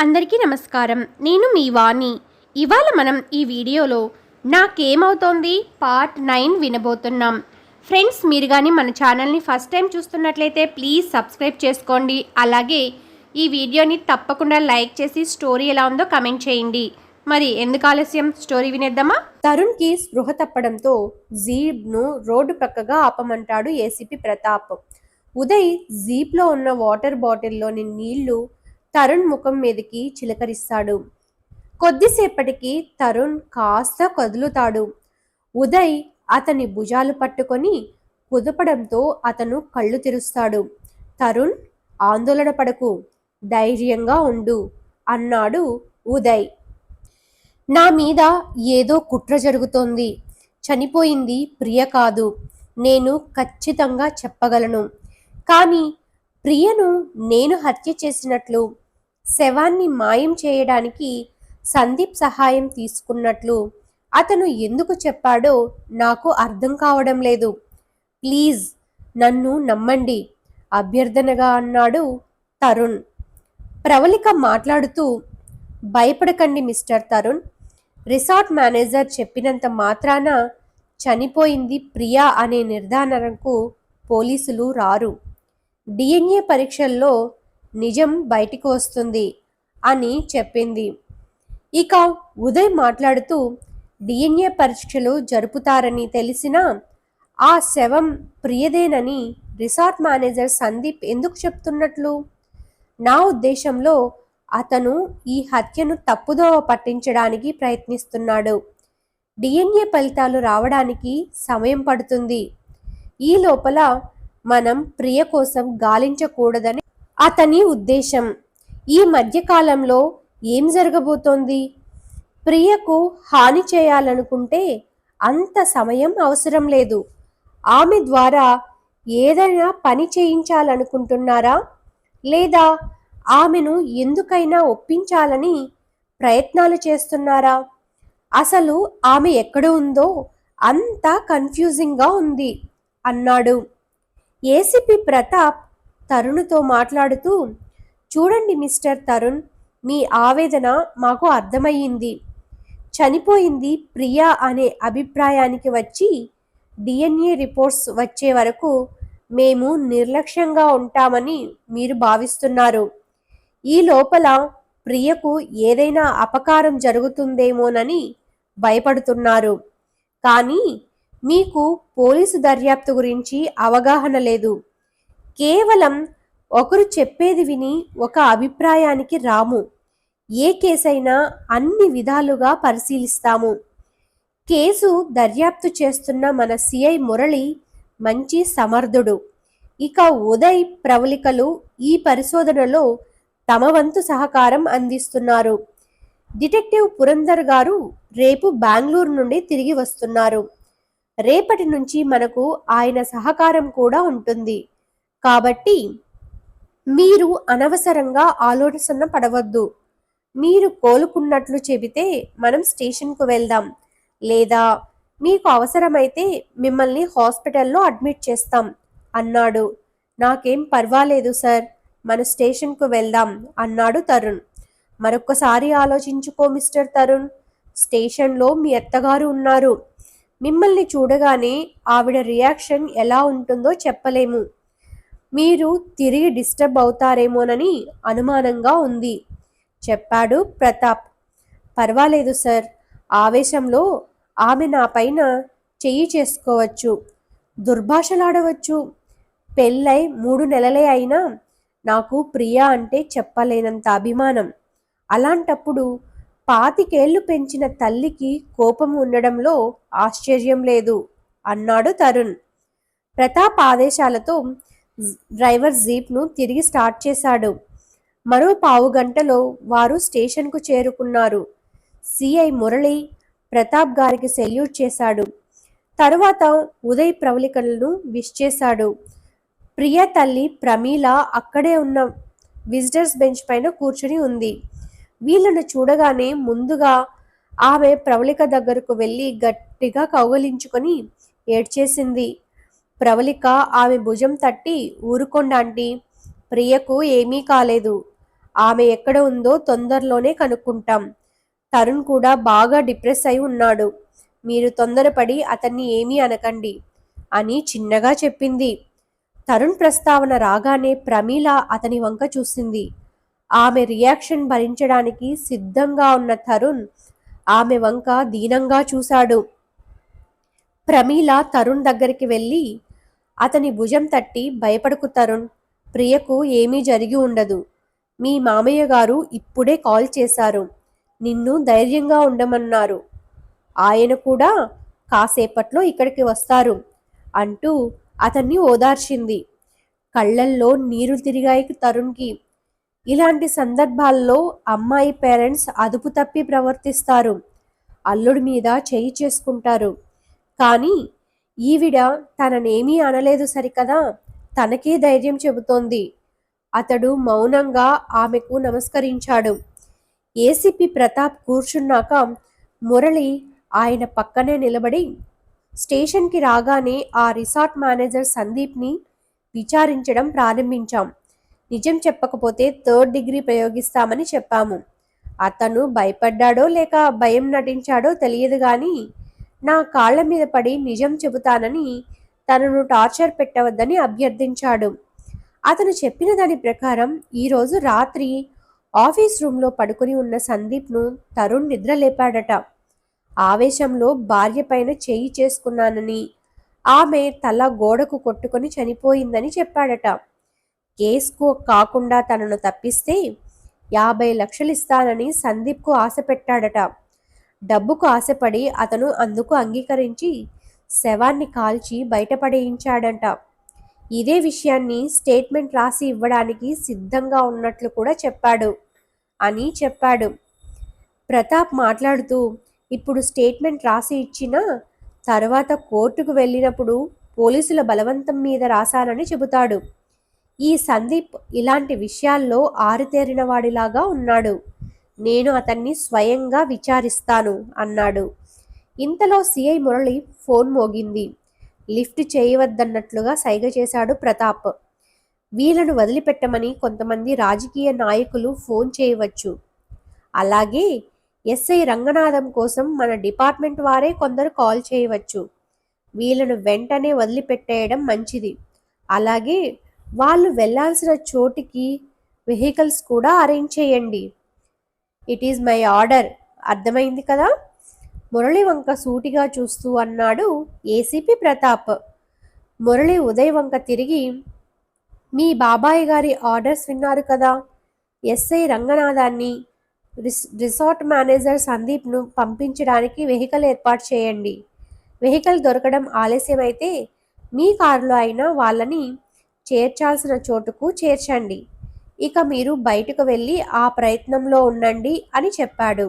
అందరికీ నమస్కారం. నేను మీ వాణి. ఇవాళ మనం ఈ వీడియోలో నాకేమవుతోంది పార్ట్ 9 వినబోతున్నాం. ఫ్రెండ్స్, మీరు కానీ మన ఛానల్ని ఫస్ట్ టైం చూస్తున్నట్లయితే ప్లీజ్ సబ్స్క్రైబ్ చేసుకోండి. అలాగే ఈ వీడియోని తప్పకుండా లైక్ చేసి స్టోరీ ఎలా ఉందో కమెంట్ చేయండి. మరి ఎందుకు ఆలస్యం, స్టోరీ వినేద్దామా? తరుణ్కి స్పృహ తప్పడంతో జీప్ను రోడ్డు ప్రక్కగా ఆపమంటాడు ఏసీపీ ప్రతాప్. ఉదయ్ జీప్లో ఉన్న వాటర్ బాటిల్లోని నీళ్లు తరుణ్ ముఖం మీదకి చిలకరిస్తాడు. కొద్దిసేపటికి తరుణ్ కాస్త కదులుతాడు. ఉదయ్ అతని భుజాలు పట్టుకొని కుదపడంతో అతను కళ్ళు తెరుస్తాడు. తరుణ్, ఆందోళన పడకు, ధైర్యంగా ఉండు అన్నాడు ఉదయ్. నా మీద ఏదో కుట్ర జరుగుతోంది. చనిపోయింది ప్రియ కాదు, నేను ఖచ్చితంగా చెప్పగలను. కానీ ప్రియను నేను హత్య చేసినట్లు, శవాన్ని మాయం చేయడానికి సందీప్ సహాయం తీసుకున్నట్లు అతను ఎందుకు చెప్పాడో నాకు అర్థం కావడం లేదు. ప్లీజ్ నన్ను నమ్మండి, అభ్యర్థనగా అన్నాడు తరుణ్. ప్రవళిక మాట్లాడుతూ, భయపడకండి మిస్టర్ తరుణ్. రిసార్ట్ మేనేజర్ చెప్పినంత మాత్రాన చనిపోయింది ప్రియా అనే నిర్ధారణకు పోలీసులు రారు. డిఎన్ఏ పరీక్షల్లో నిజం బయటికి వస్తుంది అని చెప్పింది. ఇక ఉదయ్ మాట్లాడుతూ, డిఎన్ఏ పరీక్షలు జరుపుతారని తెలిసినా ఆ శవం ప్రియదేనని రిసార్ట్ మేనేజర్ సందీప్ ఎందుకు చెప్తున్నట్లు? నా ఉద్దేశంలో అతను ఈ హత్యను తప్పుదోవ పట్టించడానికి ప్రయత్నిస్తున్నాడు. డిఎన్ఏ ఫలితాలు రావడానికి సమయం పడుతుంది. ఈ లోపల మనం ప్రియ కోసం గాలించకూడదని అతని ఉద్దేశం. ఈ మధ్యకాలంలో ఏం జరగబోతోంది? ప్రియకు హాని చేయాలనుకుంటే అంత సమయం అవసరం లేదు. ఆమె ద్వారా ఏదైనా పని చేయించాలనుకుంటున్నారా, లేదా ఆమెను ఎందుకైనా ఒప్పించాలని ప్రయత్నాలు చేస్తున్నారా? అసలు ఆమె ఎక్కడ ఉందో అంతా కన్ఫ్యూజింగ్గా ఉంది అన్నాడు. ఏసీపీ ప్రతాప్ తరుణ్తో మాట్లాడుతూ, చూడండి మిస్టర్ తరుణ్, మీ ఆవేదన మాకు అర్థమయ్యింది. చనిపోయింది ప్రియా అనే అభిప్రాయానికి వచ్చి డిఎన్ఏ రిపోర్ట్స్ వచ్చే వరకు మేము నిర్లక్ష్యంగా ఉంటామని మీరు భావిస్తున్నారు. ఈ లోపల ప్రియకు ఏదైనా అపకారం జరుగుతుందేమోనని భయపడుతున్నారు. కానీ మీకు పోలీసు దర్యాప్తు గురించి అవగాహన లేదు. కేవలం ఒకరు చెప్పేది విని ఒక అభిప్రాయానికి రాము. ఏ కేసైనా అన్ని విధాలుగా పరిశీలిస్తాము. కేసు దర్యాప్తు చేస్తున్న మన సిఐ మురళి మంచి సమర్థుడు. ఇక ఉదయ్, ప్రవళికలు ఈ పరిశోధనలో తమ వంతు సహకారం అందిస్తున్నారు. డిటెక్టివ్ పురందర్ గారు రేపు బెంగళూరు నుండి తిరిగి వస్తున్నారు. రేపటి నుంచి మనకు ఆయన సహకారం కూడా ఉంటుంది. కాబట్టి మీరు అనవసరంగా ఆలోచన పడవద్దు. మీరు కోలుకున్నట్లు చెబితే మనం స్టేషన్కు వెళ్దాం, లేదా మీకు అవసరమైతే మిమ్మల్ని హాస్పిటల్లో అడ్మిట్ చేస్తాం అన్నాడు. నాకేం పర్వాలేదు సార్, మన స్టేషన్కు వెళ్దాం అన్నాడు తరుణ్. మరొక్కసారి ఆలోచించుకో మిస్టర్ తరుణ్. స్టేషన్లో మీ అత్తగారు ఉన్నారు. మిమ్మల్ని చూడగానే ఆవిడ రియాక్షన్ ఎలా ఉంటుందో చెప్పలేము. మీరు తిరిగి డిస్టర్బ్ అవుతారేమోనని అనుమానంగా ఉంది చెప్పాడు ప్రతాప్. పర్వాలేదు సార్, ఆవేశంలో ఆమె నా పైన చెయ్యి చేసుకోవచ్చు, దుర్భాషలాడవచ్చు. పెళ్ళై 3 నెలలే అయినా నాకు ప్రియా అంటే చెప్పలేనంత అభిమానం. అలాంటప్పుడు 25 ఏళ్లు పెంచిన తల్లికి కోపం ఉండడంలో ఆశ్చర్యం లేదు అన్నాడు తరుణ్. ప్రతాప్ ఆదేశాలతో డ్రైవర్ జీప్ను తిరిగి స్టార్ట్ చేశాడు. మరో 15 గంటలో వారు స్టేషన్కు చేరుకున్నారు. సిఐ మురళి ప్రతాప్ గారికి సెల్యూట్ చేశాడు. తరువాత ఉదయ్ ప్రవళికలను విష్ చేశాడు. ప్రియ తల్లి ప్రమీల అక్కడే ఉన్న విజిటర్స్ బెంచ్ పైన కూర్చుని ఉంది. వీళ్ళను చూడగానే ముందుగా ఆమె ప్రవళిక దగ్గరకు వెళ్ళి గట్టిగా కౌగలించుకొని ఏడ్చేసింది. ప్రవళిక ఆమె భుజం తట్టి, ఊరుకోండి ఆంటీ, ప్రియకు ఏమీ కాలేదు. ఆమె ఎక్కడ ఉందో తొందరలోనే కనుక్కుంటాం. తరుణ్ కూడా బాగా డిప్రెస్ అయి ఉన్నాడు. మీరు తొందరపడి అతన్ని ఏమీ అనకండి అని చిన్నగా చెప్పింది. తరుణ్ ప్రస్తావన రాగానే ప్రమీల అతని వంక చూసింది. ఆమె రియాక్షన్ భరించడానికి సిద్ధంగా ఉన్న తరుణ్ ఆమె వంక దీనంగా చూశాడు. ప్రమీల తరుణ్ దగ్గరికి వెళ్ళి అతని భుజం తట్టి, భయపడకు తరుణ్, ప్రియకు ఏమీ జరిగి ఉండదు. మీ మామయ్య గారు ఇప్పుడే కాల్ చేశారు. నిన్ను ధైర్యంగా ఉండమన్నారు. ఆయన కూడా కాసేపట్లో ఇక్కడికి వస్తారు అంటూ అతన్ని ఓదార్చింది. కళ్ళల్లో నీరు తిరిగాయి తరుణ్కి. ఇలాంటి సందర్భాల్లో అమ్మాయి పేరెంట్స్ అదుపు తప్పి ప్రవర్తిస్తారు. అల్లుడి మీద చేయి చేసుకుంటారు. కానీ ఈవిడ తననేమీ అనలేదు సరికదా, తనకే ధైర్యం చెబుతోంది. అతడు మౌనంగా ఆమెకు నమస్కరించాడు. ఏసీపీ ప్రతాప్ కూర్చున్నాక మురళి ఆయన పక్కనే నిలబడి, స్టేషన్కి రాగానే ఆ రిసార్ట్ మేనేజర్ సందీప్ని విచారించడం ప్రారంభించాం. నిజం చెప్పకపోతే 3rd డిగ్రీ ప్రయోగిస్తామని చెప్పాము. అతను భయపడ్డాడో లేక భయం నటించాడో తెలియదు గాని నా కాళ్ల మీద పడి నిజం చెబుతానని తనను టార్చర్ పెట్టవద్దని అభ్యర్థించాడు. అతను చెప్పిన దాని ప్రకారం ఈరోజు రాత్రి ఆఫీస్ రూమ్లో పడుకుని ఉన్న సందీప్ను తరుణ్ నిద్రలేపాడట. ఆవేశంలో భార్య పైన చేయి చేసుకున్నానని, ఆమె తల గోడకు కొట్టుకొని చనిపోయిందని చెప్పాడట. కేసుకు కాకుండా తనను తప్పిస్తే 50 లక్షలు ఇస్తానని సందీప్కు ఆశ పెట్టాడట. డబ్బుకు ఆశపడి అతను అందుకు అంగీకరించి శవాన్ని కాల్చి బయటపడేయించాడంట. ఇదే విషయాన్ని స్టేట్మెంట్ రాసి ఇవ్వడానికి సిద్ధంగా ఉన్నట్లు కూడా చెప్పాడు అని చెప్పాడు. ప్రతాప్ మాట్లాడుతూ, ఇప్పుడు స్టేట్మెంట్ రాసి ఇచ్చినా తర్వాత కోర్టుకు వెళ్ళినప్పుడు పోలీసుల బలవంతం మీద రాశానని చెబుతాడు. ఈ సందీప్ ఇలాంటి విషయాల్లో ఆరితేరిన వాడిలాగా ఉన్నాడు. నేను అతన్ని స్వయంగా విచారిస్తాను అన్నాడు. ఇంతలో సిఐ మురళి ఫోన్ మోగింది. లిఫ్ట్ చేయవద్దన్నట్లుగా సైగ చేశాడు ప్రతాప్. వీళ్ళను వదిలిపెట్టమని కొంతమంది రాజకీయ నాయకులు ఫోన్ చేయవచ్చు. అలాగే ఎస్ఐ రంగనాథం కోసం మన డిపార్ట్మెంట్ వారే కొందరు కాల్ చేయవచ్చు. వీళ్ళను వెంటనే వదిలిపెట్టేయడం మంచిది. అలాగే వాళ్ళు వెళ్లాల్సిన చోటికి వెహికల్స్ కూడా అరేంజ్ చేయండి. ఇట్ ఈజ్ మై ఆర్డర్, అర్థమైంది కదా? మురళి వంక సూటిగా చూస్తూ అన్నాడు ఏసీపీ ప్రతాప్. మురళి ఉదయ్ వంక తిరిగి, మీ బాబాయ్ గారి ఆర్డర్స్ విన్నారు కదా, ఎస్ఐ రంగనాథాన్ని, రిసార్ట్ మేనేజర్ సందీప్ను పంపించడానికి వెహికల్ ఏర్పాటు చేయండి. వెహికల్ దొరకడం ఆలస్యమైతే మీ కారులో అయినా వాళ్ళని చేర్చాల్సిన చోటుకు చేర్చండి. ఇక మీరు బయటకు వెళ్ళి ఆ ప్రయత్నంలో ఉండండి అని చెప్పాడు.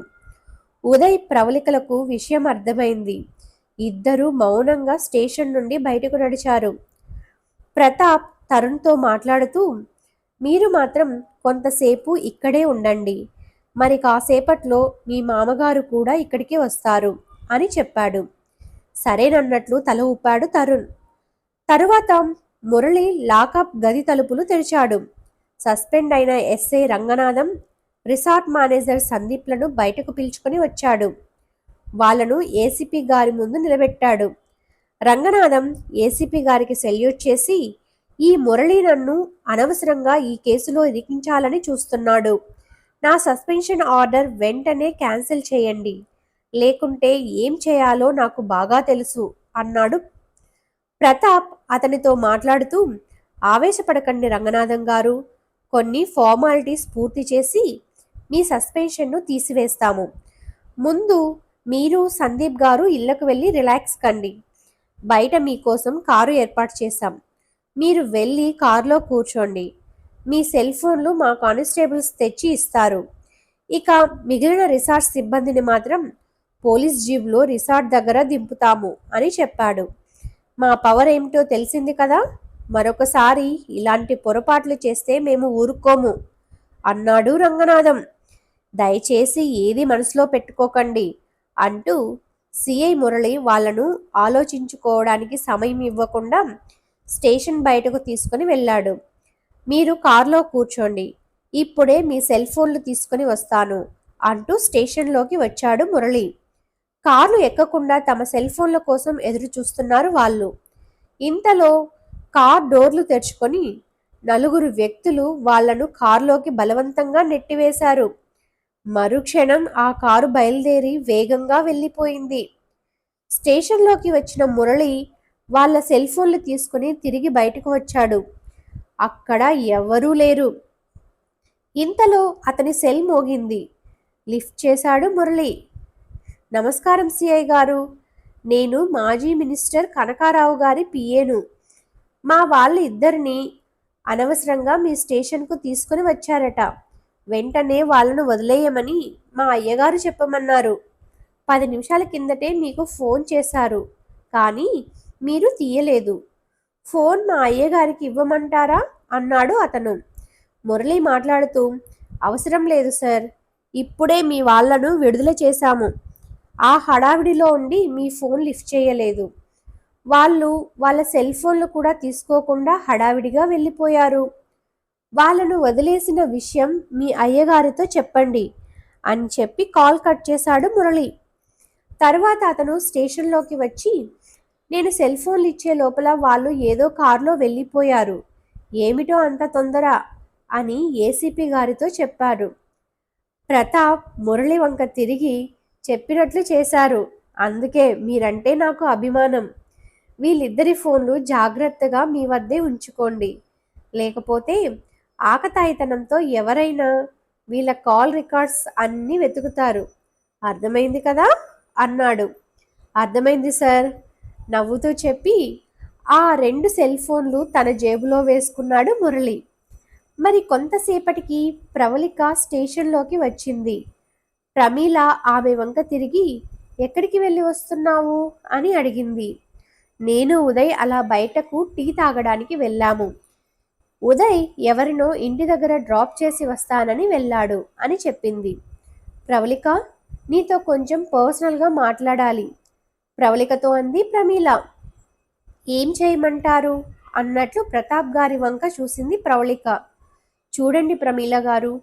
ఉదయ్ ప్రవళికలకు విషయం అర్థమైంది. ఇద్దరూ మౌనంగా స్టేషన్ నుండి బయటకు నడిచారు. ప్రతాప్ తరుణ్తో మాట్లాడుతూ, మీరు మాత్రం కొంతసేపు ఇక్కడే ఉండండి. మరి కాసేపట్లో మీ మామగారు కూడా ఇక్కడికి వస్తారు అని చెప్పాడు. సరేనన్నట్లు తల ఊపాడు తరుణ్. తరువాత మురళి లాకప్ గది తలుపులు తెరిచాడు. సస్పెండ్ అయిన ఎస్ఐ రంగనాథం, రిసార్ట్ మేనేజర్ సందీప్లను బయటకు పిలుచుకొని వచ్చాడు. వాళ్లను ఏసీపీ గారి ముందు నిలబెట్టాడు. రంగనాథం ఏసీపీ గారికి సెల్యూట్ చేసి, ఈ మురళి నన్ను అనవసరంగా ఈ కేసులో ఇరికించాలని చూస్తున్నాడు. నా సస్పెన్షన్ ఆర్డర్ వెంటనే క్యాన్సిల్ చేయండి, లేకుంటే ఏం చేయాలో నాకు బాగా తెలుసు అన్నాడు. ప్రతాప్ అతనితో మాట్లాడుతూ, ఆవేశపడకండి రంగనాథం గారు, కొన్ని ఫార్మాలిటీస్ పూర్తి చేసి మీ సస్పెన్షన్ను తీసివేస్తాము. ముందు మీరు సందీప్ గారు ఇళ్లకు వెళ్ళి రిలాక్స్ కండి. బయట మీకోసం కారు ఏర్పాటు చేశాం. మీరు వెళ్ళి కారులో కూర్చోండి. మీ సెల్ ఫోన్లు మా కానిస్టేబుల్స్ తెచ్చి ఇస్తారు. ఇక మిగిలిన రిసార్ట్ సిబ్బందిని మాత్రం పోలీస్ జీబ్లో రిసార్ట్ దగ్గర దింపుతాము అని చెప్పాడు. మా పవర్ ఏమిటో తెలిసింది కదా, మరొకసారి ఇలాంటి పొరపాట్లు చేస్తే మేము ఊరుకోము అన్నాడు రంగనాథం. దయచేసి ఏది మనసులో పెట్టుకోకండి అంటూ సిఐ మురళి వాళ్లను ఆలోచించుకోవడానికి సమయం ఇవ్వకుండా స్టేషన్ బయటకు తీసుకుని వెళ్ళాడు. మీరు కారులో కూర్చోండి, ఇప్పుడే మీ సెల్ ఫోన్లు తీసుకుని వస్తాను అంటూ స్టేషన్లోకి వచ్చాడు మురళి. కార్లు ఎక్కకుండా తమ సెల్ ఫోన్ల కోసం ఎదురు చూస్తున్నారు వాళ్ళు. ఇంతలో కార్ డోర్లు తెరుచుకొని నలుగురు వ్యక్తులు వాళ్లను కారులోకి బలవంతంగా నెట్టివేశారు. మరుక్షణం ఆ కారు బయలుదేరి వేగంగా వెళ్ళిపోయింది. స్టేషన్లోకి వచ్చిన మురళి వాళ్ళ సెల్ ఫోన్లు తీసుకుని తిరిగి బయటకు వచ్చాడు. అక్కడ ఎవరూ లేరు. ఇంతలో అతని సెల్ మోగింది. లిఫ్ట్ చేశాడు మురళి. నమస్కారం సిఐ గారు, నేను మాజీ మినిస్టర్ కనకారావు గారి పిఏను. మా వాళ్ళు ఇద్దరిని అనవసరంగా మీ స్టేషన్కు తీసుకుని వచ్చారట. వెంటనే వాళ్ళను వదిలేయమని మా అయ్యగారు చెప్పమన్నారు. 10 నిమిషాల కిందటే మీకు ఫోన్ చేశారు, కానీ మీరు తీయలేదు. ఫోన్ మా అయ్యగారికి ఇవ్వమంటారా అన్నాడు అతను. మురళి మాట్లాడుతూ, అవసరం లేదు సార్, ఇప్పుడే మీ వాళ్లను విడుదల చేశాము. ఆ హడావిడిలో ఉండి మీ ఫోన్ లిఫ్ట్ చేయలేదు. వాళ్ళు వాళ్ళ సెల్ ఫోన్లు కూడా తీసుకోకుండా హడావిడిగా వెళ్ళిపోయారు. వాళ్ళను వదిలేసిన విషయం మీ అయ్యగారితో చెప్పండి అని చెప్పి కాల్ కట్ చేశాడు మురళి. తర్వాత అతను స్టేషన్లోకి వచ్చి, నేను సెల్ ఫోన్లు ఇచ్చే లోపల వాళ్ళు ఏదో కారులో వెళ్ళిపోయారు, ఏమిటో అంత తొందర అని ఏసీపీ గారితో చెప్పారు. ప్రతాప్ మురళి వంక తిరిగి, చెప్పినట్లు చేశారు, అందుకే మీరంటే నాకు అభిమానం. వీళ్ళిద్దరి ఫోన్లు జాగ్రత్తగా మీ వద్దే ఉంచుకోండి, లేకపోతే ఆకతాయితనంతో ఎవరైనా వీళ్ళ కాల్ రికార్డ్స్ అన్నీ వెతుకుతారు. అర్థమైంది కదా అన్నాడు. అర్థమైంది సార్ నవ్వుతూ చెప్పి ఆ 2 సెల్ ఫోన్లు తన జేబులో వేసుకున్నాడు మురళి. మరి కొంతసేపటికి ప్రవళిక స్టేషన్లోకి వచ్చింది. ప్రమీల ఆమె వంక తిరిగి, ఎక్కడికి వెళ్ళి వస్తున్నావు అని అడిగింది. నేను ఉదయ్ అలా బయటకు టీ తాగడానికి వెళ్ళాము. ఉదయ్ ఎవరినో ఇంటి దగ్గర డ్రాప్ చేసి వస్తానని వెళ్ళాడు అని చెప్పింది. ప్రవళిక, నీతో కొంచెం పర్సనల్గా మాట్లాడాలి ప్రవళికతో అంది ప్రమీల. ఏం చేయమంటారు అన్నట్లు ప్రతాప్ గారి వంక చూసింది ప్రవళిక. చూడండి ప్రమీల గారు,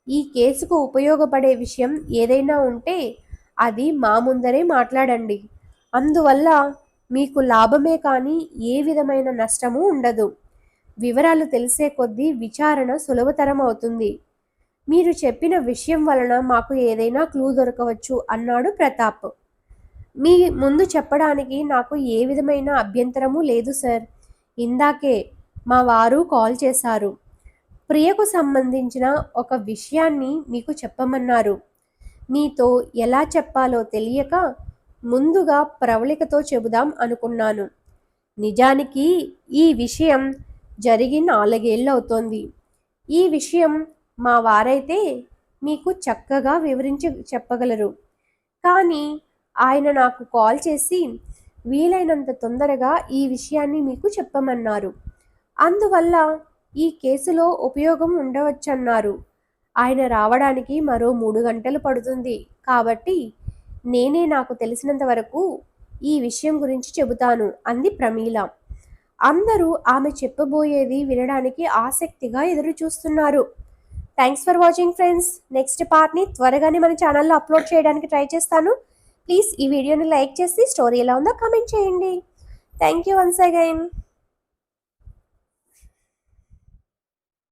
ఈ కేసుకు ఉపయోగపడే విషయం ఏదైనా ఉంటే అది మా ముందరే మాట్లాడండి. అందువల్ల మీకు లాభమే కానీ ఏ విధమైన నష్టము ఉండదు. వివరాలు తెలిసే కొద్దీ విచారణ సులభతరం అవుతుంది. మీరు చెప్పిన విషయం వలన మాకు ఏదైనా క్లూ దొరకవచ్చు అన్నాడు ప్రతాప్. మీ ముందు చెప్పడానికి నాకు ఏ విధమైన అభ్యంతరము లేదు సార్. ఇందాకే మా వారు కాల్ చేశారు. ప్రియకు సంబంధించిన ఒక విషయాన్ని మీకు చెప్పమన్నారు. మీతో ఎలా చెప్పాలో తెలియక ముందుగా ప్రవళికతో చెబుదాం అనుకున్నాను. నిజానికి ఈ విషయం జరిగి 4 ఏళ్ళు అవుతోంది. ఈ విషయం మా వారైతే మీకు చక్కగా వివరించి చెప్పగలరు. కానీ ఆయన నాకు కాల్ చేసి వీలైనంత తొందరగా ఈ విషయాన్ని మీకు చెప్పమన్నారు. అందువల్ల ఈ కేసులో ఉపయోగం ఉండవచ్చన్నారు. ఆయన రావడానికి మరో 3 గంటలు పడుతుంది. కాబట్టి నేనే నాకు తెలిసినంత వరకు ఈ విషయం గురించి చెబుతాను అంది ప్రమీల. అందరూ ఆమె చెప్పబోయేది వినడానికి ఆసక్తిగా ఎదురు చూస్తున్నారు. Thanks for watching friends. Next పార్ట్ని త్వరగానే మన ఛానల్లో అప్లోడ్ చేయడానికి ట్రై చేస్తాను. ప్లీజ్ ఈ వీడియోని లైక్ చేసి స్టోరీ ఎలా ఉందో కామెంట్ చేయండి. Thank you once again.